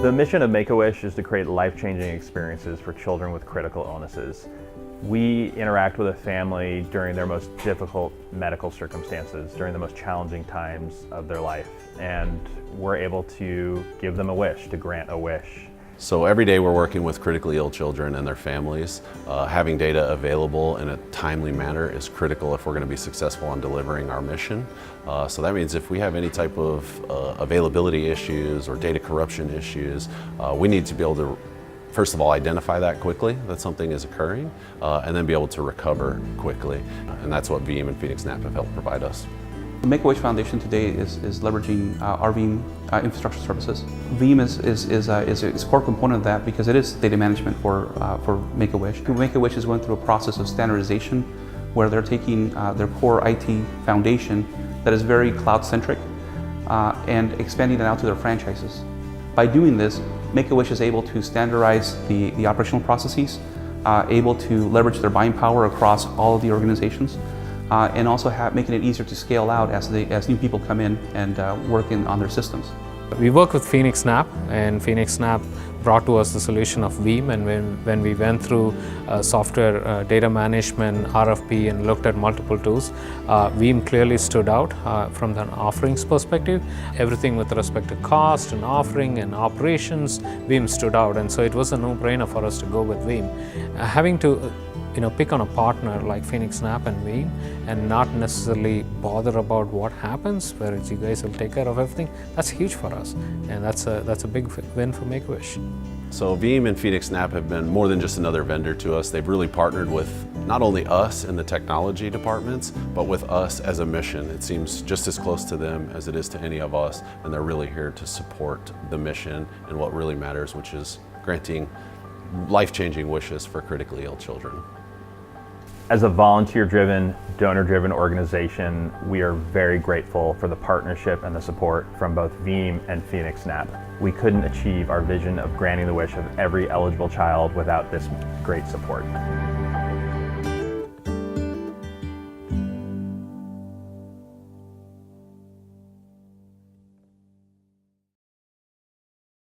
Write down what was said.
The mission of Make-A-Wish is to create life-changing experiences for children with critical illnesses. We interact with a family during their most difficult medical circumstances, during the most challenging times of their life, and we're able to give them a wish, to grant a wish. So every day we're working with critically ill children and their families. Having data available in a timely manner is critical if we're going to be successful on delivering our mission. So that means if we have any type of availability issues or data corruption issues, we need to be able to, first of all, identify that quickly, that something is occurring, and then be able to recover quickly. And that's what Veeam and phoenixNAP have helped provide us. The Make-A-Wish Foundation today is leveraging our Veeam infrastructure services. Veeam is a core component of that because it is data management for Make-A-Wish. Make-A-Wish is going through a process of standardization where they're taking their core IT foundation that is very cloud-centric and expanding it out to their franchises. By doing this, Make-A-Wish is able to standardize the operational processes, able to leverage their buying power across all of the organizations, and also making it easier to scale out as new people come in and work on their systems. We work with phoenixNAP, and phoenixNAP brought to us the solution of Veeam, and when we went through software data management, RFP, and looked at multiple tools, Veeam clearly stood out from an offerings perspective. Everything with respect to cost and offering and operations, Veeam stood out, and so it was a no-brainer for us to go with Veeam. Having to pick on a partner like phoenixNAP and Veeam and not necessarily bother about what happens, whereas you guys will take care of everything, that's huge for us. And that's a big win for Make-A-Wish. So Veeam and phoenixNAP have been more than just another vendor to us. They've really partnered with not only us in the technology departments, but with us as a mission. It seems just as close to them as it is to any of us, and they're really here to support the mission and what really matters, which is granting life-changing wishes for critically ill children. As a volunteer-driven, donor-driven organization, we are very grateful for the partnership and the support from both Veeam and phoenixNAP. We couldn't achieve our vision of granting the wish of every eligible child without this great support.